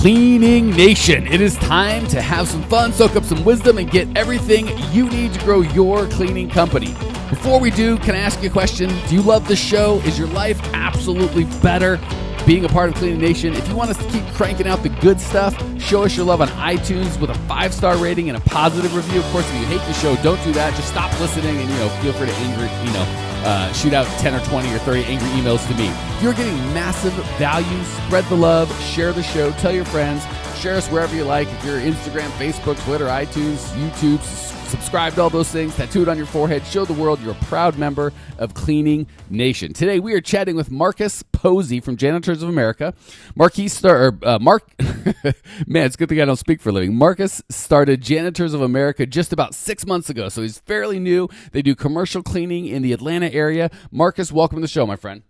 Cleaning Nation, it is time to have some fun, soak up some wisdom, and get everything you need to grow your cleaning company. Before we do, can I ask you a question? Do you love the show? Is your life absolutely better being a part of Cleaning Nation? If you want us to keep cranking out the good stuff, show us your love on iTunes with a 5-star rating and a positive review. Of course, if you hate the show, don't do that. Just stop listening and, feel free to shoot out 10 or 20 or 30 angry emails to me. If you're getting massive value, spread the love, share the show, tell your friends, share us wherever you like. If you're Instagram, Facebook, Twitter, iTunes, YouTube, subscribe to all those things, tattoo it on your forehead, show the world you're a proud member of Cleaning Nation. Today we are chatting with Marcus Posey from Janitors of America. Mark, man, it's a good thing I don't speak for a living. Marcus started Janitors of America just about 6 months ago, so he's fairly new. They do commercial cleaning in the Atlanta area. Marcus, welcome to the show, my friend.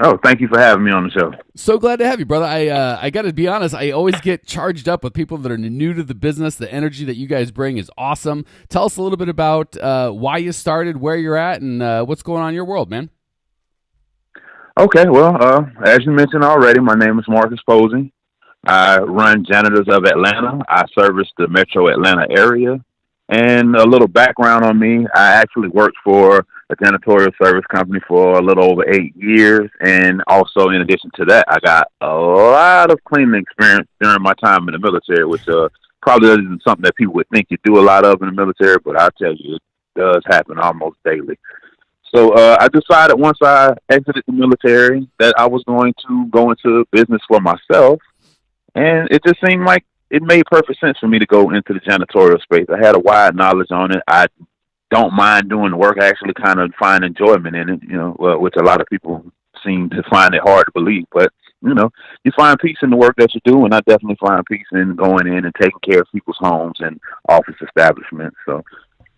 Oh, thank you for having me on the show. So glad to have you, brother. I got to be honest, I always get charged up with people that are new to the business. The energy that you guys bring is awesome. Tell us a little bit about why you started, where you're at, and what's going on in your world, man. Okay, well, as you mentioned already, my name is Marcus Posey. I run Janitors of Atlanta. I service the metro Atlanta area. And a little background on me, I actually worked for a janitorial service company for a little over 8 years. And also, in addition to that, I got a lot of cleaning experience during my time in the military, which probably isn't something that people would think you do a lot of in the military, but I'll tell you, it does happen almost daily. So I decided once I exited the military that I was going to go into business for myself. And it just seemed like it made perfect sense for me to go into the janitorial space. I had a wide knowledge on it. I don't mind doing the work. I actually kind of find enjoyment in it, which a lot of people seem to find it hard to believe. But, you find peace in the work that you do, and I definitely find peace in going in and taking care of people's homes and office establishments. So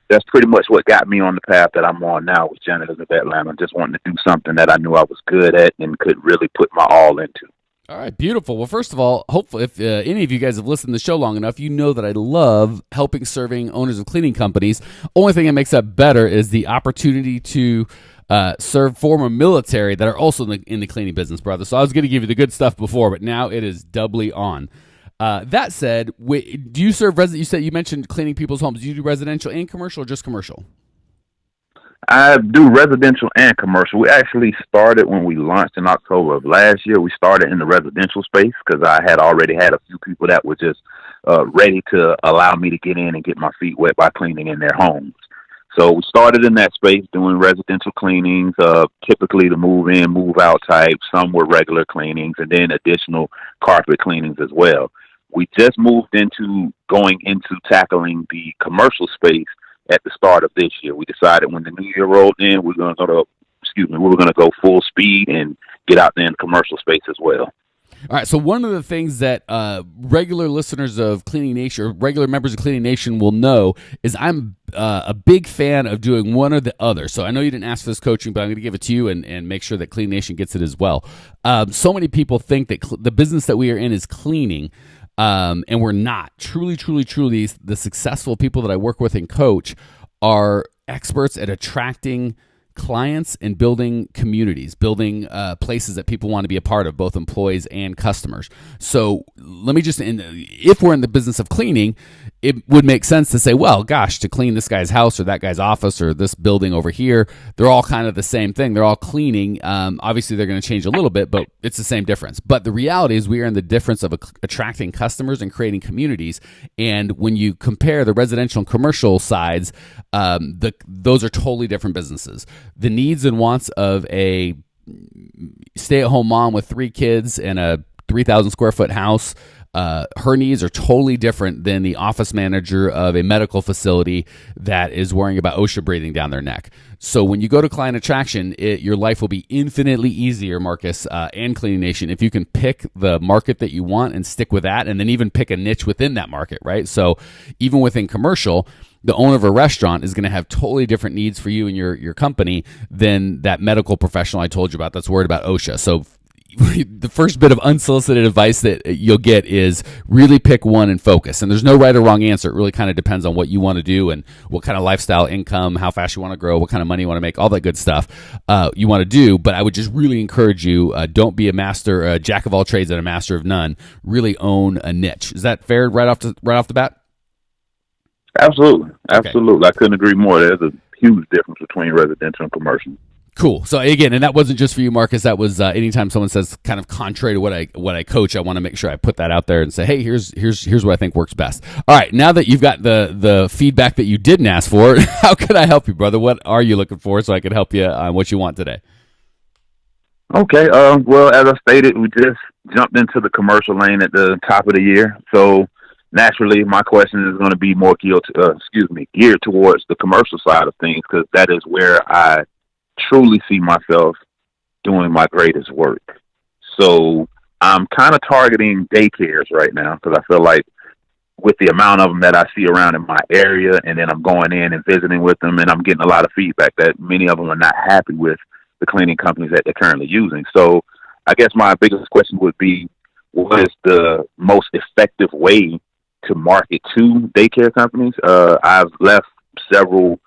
that's pretty much what got me on the path that I'm on now with Janitors of Atlanta. Just wanting to do something that I knew I was good at and could really put my all into. All right, beautiful. Well, first of all, hopefully, if any of you guys have listened to the show long enough, you know that I love serving owners of cleaning companies. Only thing that makes that better is the opportunity to serve former military that are also in the cleaning business, brother. So I was going to give you the good stuff before, but now it is doubly on. That said, do you serve you mentioned cleaning people's homes. Do you do residential and commercial, or just commercial? I do residential and commercial. We actually started when we launched in October of last year. We started in the residential space because I had already had a few people that were just ready to allow me to get in and get my feet wet by cleaning in their homes. So we started in that space doing residential cleanings, typically the move in, move out type. Some were regular cleanings, and then additional carpet cleanings as well. We just moved into going into tackling the commercial space at the start of this year. We decided when the new year rolled in, we were going to go full speed and get out there in the commercial space as well. All right, so one of the things that regular listeners of Cleaning Nation, or regular members of Cleaning Nation, will know is I'm a big fan of doing one or the other. So I know you didn't ask for this coaching, but I'm going to give it to you and make sure that Cleaning Nation gets it as well. So many people think that the business that we are in is cleaning, and we're not. Truly, the successful people that I work with and coach are experts at attracting clients and building communities, building places that people want to be a part of, both employees and customers. So let me if we're in the business of cleaning, it would make sense to say, well, gosh, to clean this guy's house or that guy's office or this building over here, they're all kind of the same thing. They're all cleaning. Obviously, they're going to change a little bit, but it's the same difference. But the reality is we are in the difference of attracting customers and creating communities. And when you compare the residential and commercial sides, those are totally different businesses. The needs and wants of a stay-at-home mom with 3 kids and a 3,000 square foot house, her needs are totally different than the office manager of a medical facility that is worrying about OSHA breathing down their neck. So when you go to client attraction, your life will be infinitely easier, Marcus, and Cleaning Nation, if you can pick the market that you want and stick with that, and then even pick a niche within that market, right? So even within commercial, the owner of a restaurant is going to have totally different needs for you and your company than that medical professional I told you about that's worried about OSHA. So the first bit of unsolicited advice that you'll get is really pick one and focus. And there's no right or wrong answer. It really kind of depends on what you want to do and what kind of lifestyle, income, how fast you want to grow, what kind of money you want to make, all that good stuff you want to do. But I would just really encourage you, don't be a jack of all trades and a master of none. Really own a niche. Is that fair right off the bat? Absolutely. Absolutely. Okay. I couldn't agree more. There's a huge difference between residential and commercial. Cool. So again, and that wasn't just for you, Marcus. That was anytime someone says kind of contrary to what I coach, I want to make sure I put that out there and say, hey, here's what I think works best. All right, now that you've got the feedback that you didn't ask for, how can I help you, brother? What are you looking for so I can help you on what you want today? Okay. Well, as I stated, we just jumped into the commercial lane at the top of the year, so naturally, my question is going to be more geared towards the commercial side of things, because that is where I truly see myself doing my greatest work. So I'm kind of targeting daycares right now, because I feel like with the amount of them that I see around in my area, and then I'm going in and visiting with them, and I'm getting a lot of feedback that many of them are not happy with the cleaning companies that they're currently using. So I guess my biggest question would be, what is the most effective way to market to daycare companies? I've left several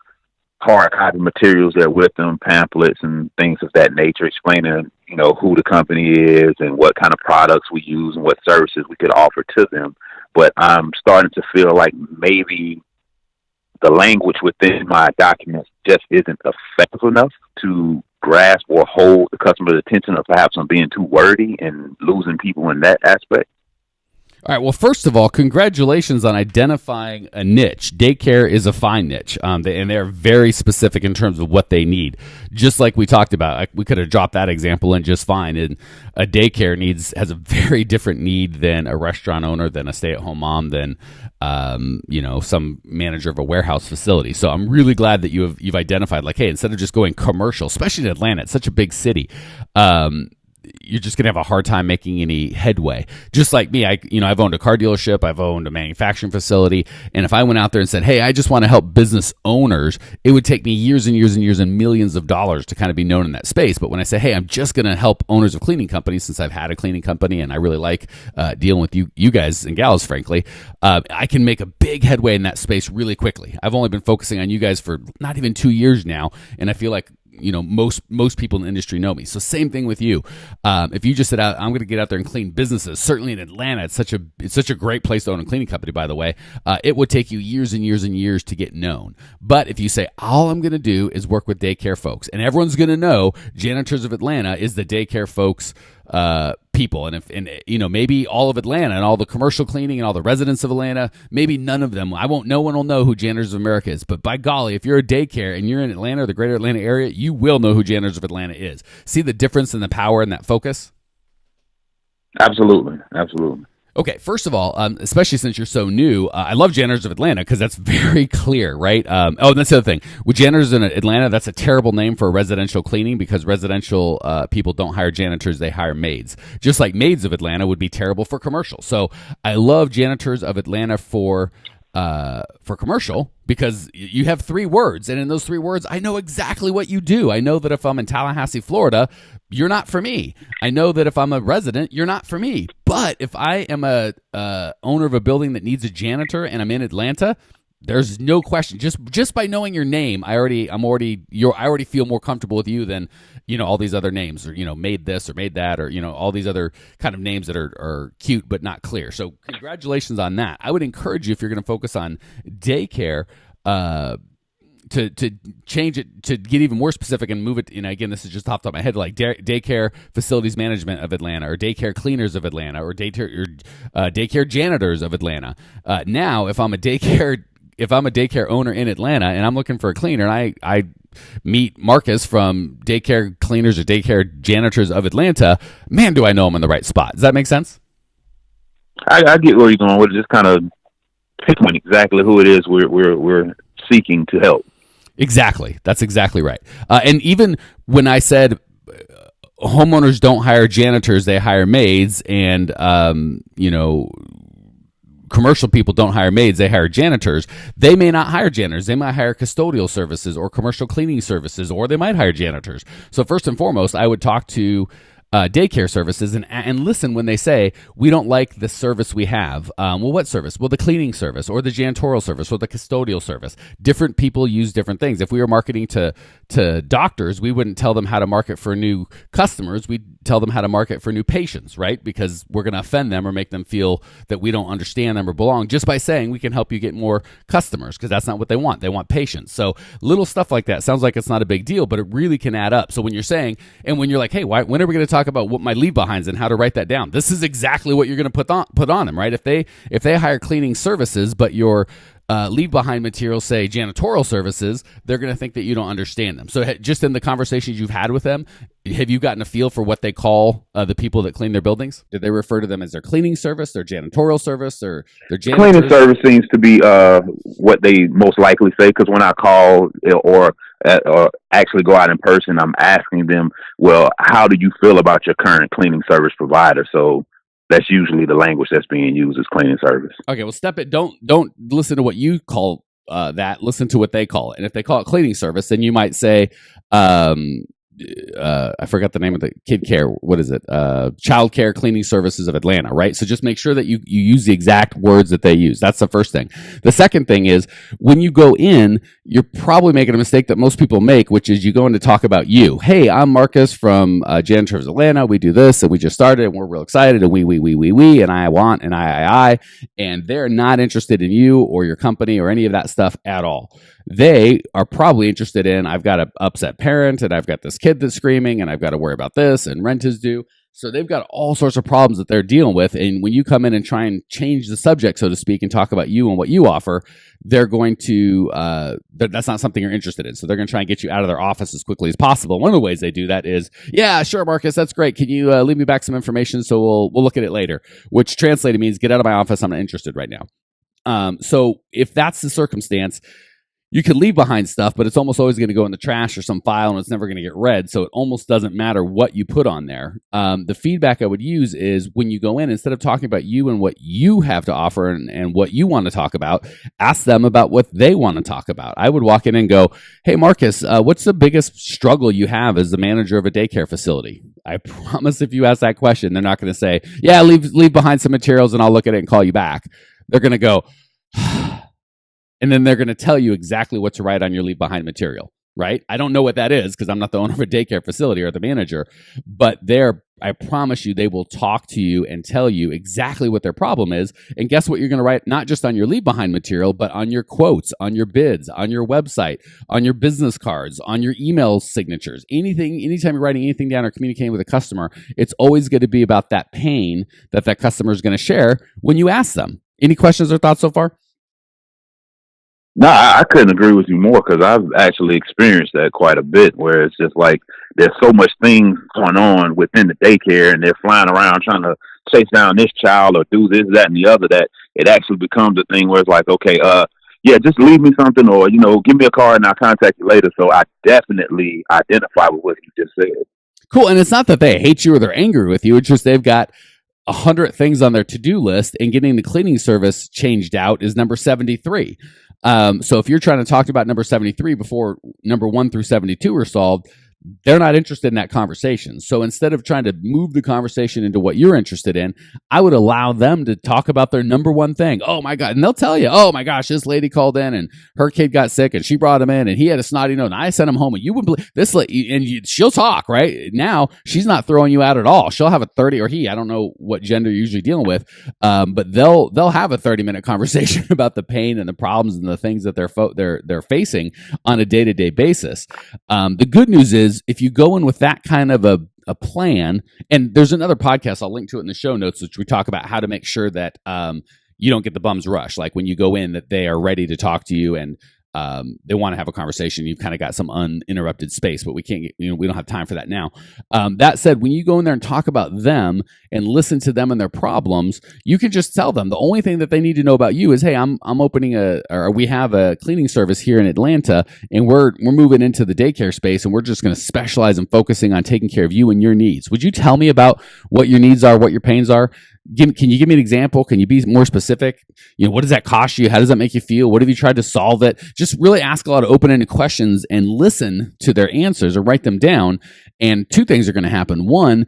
hard copy materials there with them, pamphlets and things of that nature, explaining, who the company is and what kind of products we use and what services we could offer to them. But I'm starting to feel like maybe the language within my documents just isn't effective enough to grasp or hold the customer's attention, or perhaps I'm being too wordy and losing people in that aspect. All right. Well, first of all, congratulations on identifying a niche. Daycare is a fine niche, and they're very specific in terms of what they need. Just like we talked about, we could have dropped that example in just fine. And a daycare has a very different need than a restaurant owner, than a stay-at-home mom, than some manager of a warehouse facility. So I'm really glad that you've identified, like, hey, instead of just going commercial, especially in Atlanta, it's such a big city. You're just going to have a hard time making any headway. Just like me, I've owned a car dealership, I've owned a manufacturing facility, and if I went out there and said, hey, I just want to help business owners, it would take me years and years and years and millions of dollars to kind of be known in that space. But when I say, hey, I'm just going to help owners of cleaning companies, since I've had a cleaning company and I really like dealing with you guys and gals, frankly, I can make a big headway in that space really quickly. I've only been focusing on you guys for not even 2 years now, and I feel like most people in the industry know me. So same thing with you. If you just said, I'm going to get out there and clean businesses, certainly in Atlanta, it's such a great place to own a cleaning company, by the way. It would take you years and years and years to get known. But if you say, all I'm going to do is work with daycare folks, and everyone's going to know Janitors of Atlanta is the daycare folks people, and maybe all of Atlanta and all the commercial cleaning and all the residents of Atlanta, maybe none of them. No one will know who Janitors of America is. But by golly, if you're a daycare and you're in Atlanta or the greater Atlanta area, you will know who Janitors of Atlanta is. See the difference in the power and that focus? Absolutely. Okay, first of all, especially since you're so new, I love Janitors of Atlanta because that's very clear, right? And that's the other thing. With Janitors in Atlanta, that's a terrible name for residential cleaning, because residential people don't hire janitors, they hire maids. Just like Maids of Atlanta would be terrible for commercial. So I love Janitors of Atlanta for commercial, because you have 3 words, and in those 3 words, I know exactly what you do. I know that if I'm in Tallahassee, Florida, you're not for me. I know that if I'm a resident, you're not for me. But if I am a owner of a building that needs a janitor and I'm in Atlanta, there's no question. Just by knowing your name, I already feel more comfortable with you than all these other names, or made this or made that, or all these other kind of names that are cute but not clear. So congratulations on that. I would encourage you, if you're going to focus on daycare, to change it, to get even more specific and move it. Again, this is just off the top of my head, like daycare facilities management of Atlanta, or daycare cleaners of Atlanta, or daycare janitors of Atlanta. Now, if I'm a daycare owner in Atlanta and I'm looking for a cleaner, and I meet Marcus from Daycare Cleaners or Daycare Janitors of Atlanta, man, do I know I'm in the right spot. Does that make sense? I get where you're going with it. Just kind of pinpoint exactly who it is we're seeking to help. Exactly. That's exactly right. And even when I said homeowners don't hire janitors, they hire maids, and commercial people don't hire maids, they hire janitors. They may not hire janitors. They might hire custodial services or commercial cleaning services, or they might hire janitors. So first and foremost, I would talk to daycare services and listen when they say, we don't like the service we have. Well, what service? Well, the cleaning service or the janitorial service or the custodial service. Different people use different things. If we were marketing to doctors, we wouldn't tell them how to market for new customers. We'd tell them how to market for new patients, right? Because we're going to offend them or make them feel that we don't understand them or belong just by saying we can help you get more customers, because that's not what they want. They want patients. So little stuff like that sounds like it's not a big deal, but it really can add up. So when you're saying, and when you're like, hey, when are we going to talk about what my leave behinds and how to write that down? This is exactly what you're going to put on them, right? If they hire cleaning services, but your leave behind materials say janitorial services, they're going to think that you don't understand them. So just in the conversations you've had with them, have you gotten a feel for what they call the people that clean their buildings? Did they refer to them as their cleaning service, their janitorial service, or their janitors? Cleaning service seems to be what they most likely say, because when I call or actually go out in person, I'm asking them, well, how do you feel about your current cleaning service provider? So that's usually the language that's being used as cleaning service. Okay, well, step it. Don't listen to what you call that. Listen to what they call it. And if they call it cleaning service, then you might say, I forgot the name of the kid care. What is it? Child Care Cleaning Services of Atlanta, right? So just make sure that you use the exact words that they use. That's the first thing. The second thing is, when you go in, you're probably making a mistake that most people make, which is you go in to talk about you. Hey, I'm Marcus from Janitors Atlanta. We do this, and we just started, and we're real excited, and we, and I want, and I, and they're not interested in you or your company or any of that stuff at all. They are probably interested in, I've got an upset parent, and I've got this kid that's screaming, and I've got to worry about this, and rent is due. So they've got all sorts of problems that they're dealing with. And when you come in and try and change the subject, so to speak, and talk about you and what you offer, they're going to, that's not something you're interested in. So they're going to try and get you out of their office as quickly as possible. One of the ways they do that is, yeah, sure, Marcus, that's great. Can you leave me back some information so we'll look at it later? Which translated means, get out of my office. I'm not interested right now. So if that's the circumstance, you can leave behind stuff, but it's almost always going to go in the trash or some file, and it's never going to get read. So it almost doesn't matter what you put on there. The feedback I would use is, when you go in, instead of talking about you and what you have to offer and what you want to talk about, ask them about what they want to talk about. I would walk in and go, hey, Marcus, what's the biggest struggle you have as the manager of a daycare facility? I promise if you ask that question, they're not going to say, yeah, leave behind some materials and I'll look at it and call you back. They're going to go, and then they're going to tell you exactly what to write on your leave behind material, right? I don't know what that is, because I'm not the owner of a daycare facility or the manager, but I promise you, they will talk to you and tell you exactly what their problem is. And guess what you're going to write, not just on your leave behind material, but on your quotes, on your bids, on your website, on your business cards, on your email signatures, anytime you're writing anything down or communicating with a customer, it's always going to be about that pain that customer is going to share when you ask them. Any questions or thoughts so far? No, I couldn't agree with you more, because I've actually experienced that quite a bit, where it's just like there's so much things going on within the daycare, and they're flying around trying to chase down this child or do this, that, and the other, that it actually becomes a thing where it's like, okay, yeah, just leave me something, or, give me a card and I'll contact you later. So I definitely identify with what you just said. Cool. And it's not that they hate you or they're angry with you. It's just they've got 100 things on their to-do list, and getting the cleaning service changed out is number 73. So if you're trying to talk about number 73 before number 1 through 72 are solved, they're not interested in that conversation. So instead of trying to move the conversation into what you're interested in, I would allow them to talk about their number one thing. Oh my God. And they'll tell you, oh my gosh, this lady called in and her kid got sick and she brought him in and he had a snotty nose and I sent him home, and you wouldn't believe this. She'll talk, right? Now she's not throwing you out at all. She'll have a 30, or he, I don't know what gender you're usually dealing with. But they'll have a 30-minute conversation about the pain and the problems and the things that they're facing on a day-to-day basis. The good news is, if you go in with that kind of a plan, and there's another podcast, I'll link to it in the show notes, which we talk about how to make sure that you don't get the bum's rush. Like when you go in, that they are ready to talk to you and they want to have a conversation. You've kind of got some uninterrupted space, but we can't get, we don't have time for that now. That said, when you go in there and talk about them and listen to them and their problems, you can just tell them the only thing that they need to know about you is, hey, I'm opening we have a cleaning service here in Atlanta, and we're moving into the daycare space, and we're just going to specialize in focusing on taking care of you and your needs. Would you tell me about what your needs are, what your pains are? Can you give me an example? Can you be more specific? What does that cost you? How does that make you feel? What have you tried to solve it? Just really ask a lot of open-ended questions and listen to their answers or write them down. And two things are going to happen. One,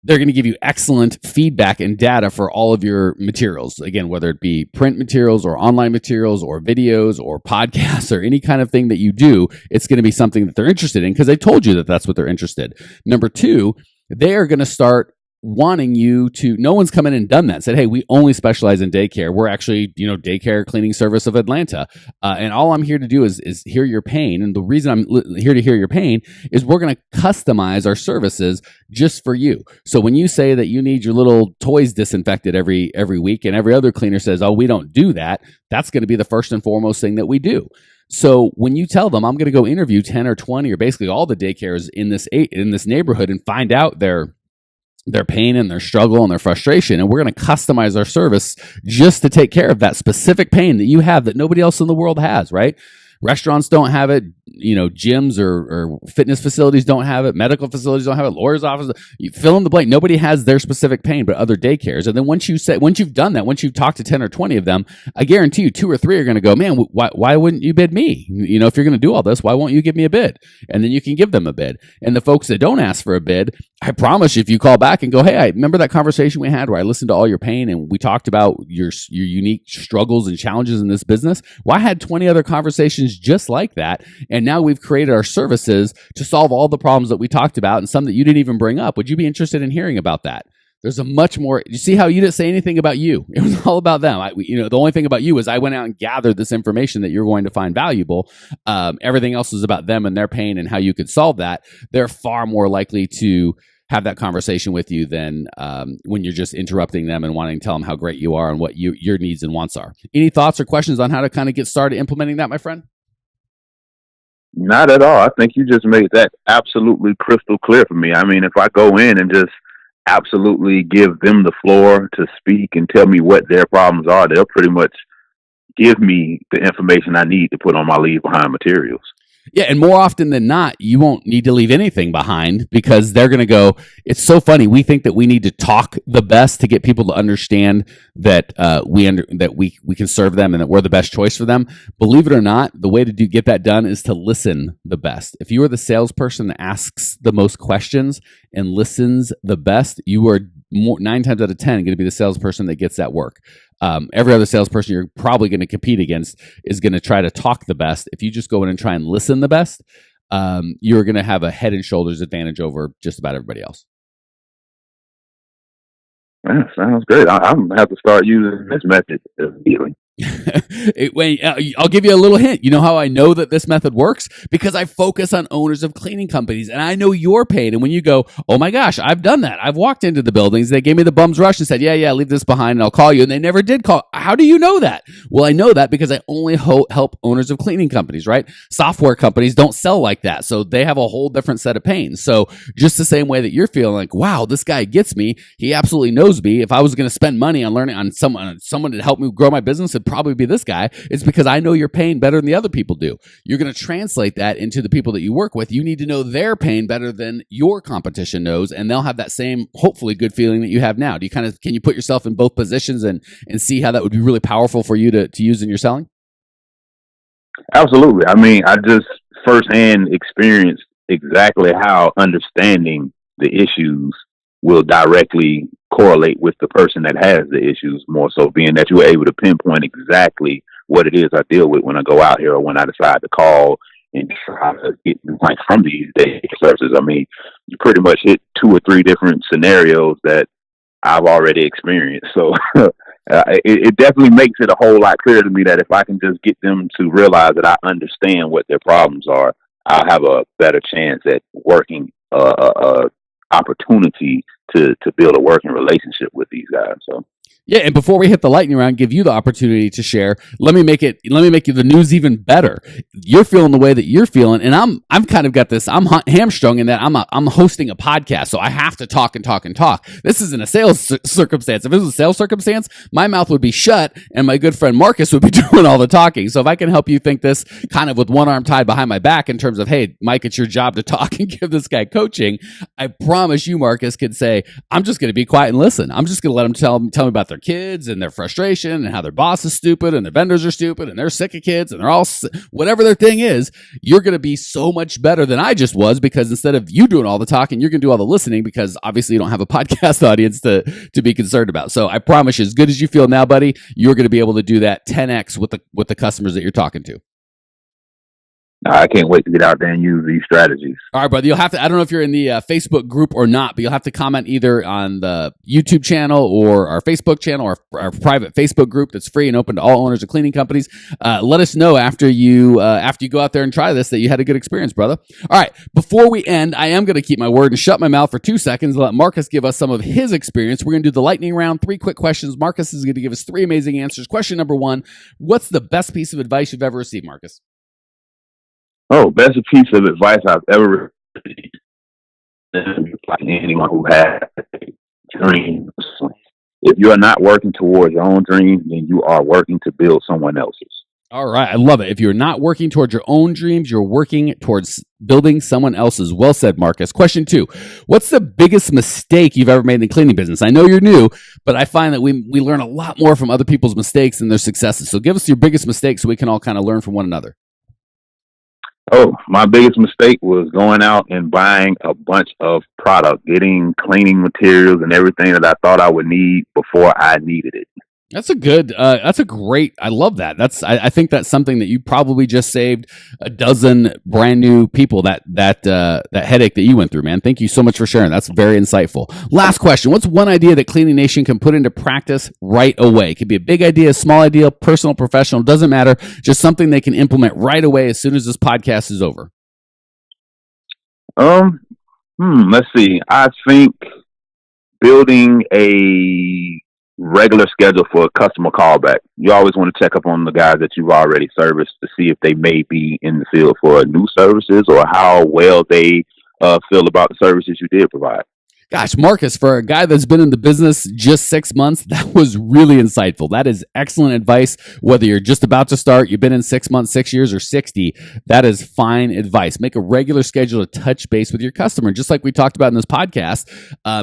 they're going to give you excellent feedback and data for all of your materials. Again, whether it be print materials or online materials or videos or podcasts or any kind of thing that you do, it's going to be something that they're interested in because they told you that that's what they're interested. Number two, they are going to start wanting you to, no one's come in and done that, said, hey, we only specialize in daycare. We're actually, daycare cleaning service of Atlanta. And all I'm here to do is hear your pain. And the reason I'm here to hear your pain is we're going to customize our services just for you. So when you say that you need your little toys disinfected every week and every other cleaner says, oh, we don't do that, that's going to be the first and foremost thing that we do. So when you tell them, I'm going to go interview 10 or 20 or basically all the daycares in this neighborhood and find out their pain and their struggle and their frustration. And we're going to customize our service just to take care of that specific pain that you have that nobody else in the world has, right? Restaurants don't have it, gyms or fitness facilities don't have it, medical facilities don't have it, lawyers' offices, you fill in the blank. Nobody has their specific pain, but other daycares. And then once you've done that, once you've talked to 10 or 20 of them, I guarantee you 2 or 3 are going to go, man, why wouldn't you bid me? If you're going to do all this, why won't you give me a bid? And then you can give them a bid. And the folks that don't ask for a bid, I promise you, if you call back and go, hey, I remember that conversation we had where I listened to all your pain and we talked about your unique struggles and challenges in this business. Well, I had 20 other conversations just like that. And now we've created our services to solve all the problems that we talked about and some that you didn't even bring up. Would you be interested in hearing about that? There's a much more, you see how you didn't say anything about you. It was all about them. The only thing about you is I went out and gathered this information that you're going to find valuable. Everything else is about them and their pain and how you could solve that. They're far more likely to have that conversation with you than when you're just interrupting them and wanting to tell them how great you are and what your needs and wants are. Any thoughts or questions on how to kind of get started implementing that, my friend? Not at all. I think you just made that absolutely crystal clear for me. I mean, if I go in and just absolutely give them the floor to speak and tell me what their problems are, they'll pretty much give me the information I need to put on my leave behind materials. Yeah, and more often than not, you won't need to leave anything behind because they're going to go, it's so funny. We think that we need to talk the best to get people to understand that we can serve them and that we're the best choice for them. Believe it or not, the way to get that done is to listen the best. If you are the salesperson that asks the most questions and listens the best, you are 9 times out of 10 going to be the salesperson that gets that work. Every other salesperson you're probably going to compete against is going to try to talk the best. If you just go in and try and listen the best, you're going to have a head and shoulders advantage over just about everybody else. Yeah, sounds great. I'm going to have to start using this method immediately. I'll give you a little hint. You know how I know that this method works? Because I focus on owners of cleaning companies and I know your pain. And when you go, oh my gosh, I've done that. I've walked into the buildings. They gave me the bum's rush and said, yeah, leave this behind and I'll call you. And they never did call. How do you know that? Well, I know that because I only help owners of cleaning companies, right? Software companies don't sell like that. So they have a whole different set of pains. So just the same way that you're feeling like, wow, this guy gets me. He absolutely knows me. If I was going to spend money on learning on someone to help me grow my business, it'd probably be this guy. It's because I know your pain better than the other people do. You're going to translate that into the people that you work with. You need to know their pain better than your competition knows, and they'll have that same, hopefully, good feeling that you have now. Can you put yourself in both positions and see how that would be really powerful for you to use in your selling? Absolutely. I mean, I just firsthand experienced exactly how understanding the issues will directly correlate with the person that has the issues, more so being that you were able to pinpoint exactly what it is I deal with when I go out here or when I decide to call and try to get advice from these day services. I mean, you pretty much hit 2 or 3 different scenarios that I've already experienced. So it definitely makes it a whole lot clearer to me that if I can just get them to realize that I understand what their problems are, I'll have a better chance at working opportunity to build a working relationship with these guys. So Yeah, and before we hit the lightning round, give you the opportunity to share. Let me make you the news even better. You're feeling the way that you're feeling, and I'm kind of got this. I'm hamstrung in that I'm hosting a podcast, so I have to talk and talk and talk. This isn't a sales circumstance. If it was a sales circumstance, my mouth would be shut, and my good friend Marcus would be doing all the talking. So if I can help you think this kind of with one arm tied behind my back in terms of, hey, Mike, it's your job to talk and give this guy coaching, I promise you, Marcus, could say, I'm just going to be quiet and listen. I'm just going to let him tell me about their kids and their frustration and how their boss is stupid and their vendors are stupid and they're sick of kids and they're all whatever their thing is, you're going to be so much better than I just was, because instead of you doing all the talking, you're going to do all the listening, because obviously you don't have a podcast audience to be concerned about. So I promise you, as good as you feel now, buddy, you're going to be able to do that 10x with the customers that you're talking to. I can't wait to get out there and use these strategies. All right, brother. You'll have to, I don't know if you're in the Facebook group or not, but you'll have to comment either on the YouTube channel or our Facebook channel or our private Facebook group that's free and open to all owners of cleaning companies. Let us know after you go out there and try this that you had a good experience, brother. All right. Before we end, I am going to keep my word and shut my mouth for 2 seconds and let Marcus give us some of his experience. We're going to do the lightning round, 3 quick questions. Marcus is going to give us 3 amazing answers. Question number 1, what's the best piece of advice you've ever received, Marcus? Oh, best piece of advice I've ever received. Like anyone who has dreams, if you are not working towards your own dreams, then you are working to build someone else's. All right. I love it. If you're not working towards your own dreams, you're working towards building someone else's. Well said, Marcus. Question 2, what's the biggest mistake you've ever made in the cleaning business? I know you're new, but I find that we learn a lot more from other people's mistakes than their successes. So give us your biggest mistake so we can all kind of learn from one another. Oh, my biggest mistake was going out and buying a bunch of product, getting cleaning materials and everything that I thought I would need before I needed it. That's a great, I love that. I think that's something that you probably just saved a dozen brand new people that headache that you went through, man. Thank you so much for sharing. That's very insightful. Last question. What's one idea that Cleaning Nation can put into practice right away? It could be a big idea, a small idea, personal, professional, doesn't matter. Just something they can implement right away as soon as this podcast is over. Let's see. I think building a regular schedule for a customer callback. You always want to check up on the guys that you've already serviced to see if they may be in the field for new services or how well they feel about the services you did provide. Gosh, Marcus, for a guy that's been in the business just 6 months, that was really insightful. That is excellent advice. Whether you're just about to start, you've been in 6 months, 6 years, or 60, that is fine advice. Make a regular schedule to touch base with your customer. Just like we talked about in this podcast,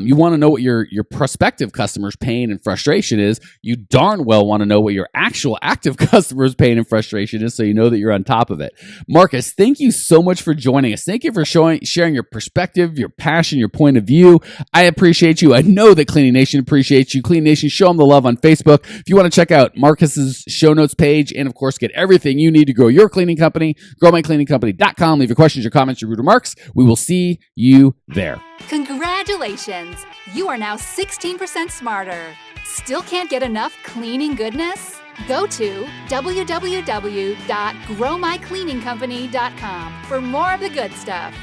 you want to know what your prospective customer's pain and frustration is. You darn well want to know what your actual active customer's pain and frustration is so you know that you're on top of it. Marcus, thank you so much for joining us. Thank you for sharing your perspective, your passion, your point of view. I appreciate you. I know that Cleaning Nation appreciates you. Cleaning Nation, show them the love on Facebook. If you want to check out Marcus's show notes page and, of course, get everything you need to grow your cleaning company, growmycleaningcompany.com. Leave your questions, your comments, your rude remarks. We will see you there. Congratulations! You are now 16% smarter. Still can't get enough cleaning goodness? Go to www.growmycleaningcompany.com for more of the good stuff.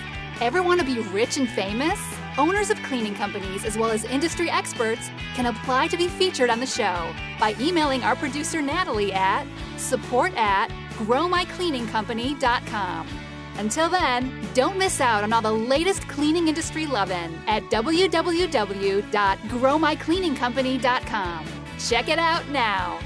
Ever want to be rich and famous? Owners of cleaning companies, as well as industry experts, can apply to be featured on the show by emailing our producer Natalie at support@growmycleaningcompany.com. Until then, don't miss out on all the latest cleaning industry lovin' at www.growmycleaningcompany.com. Check it out now.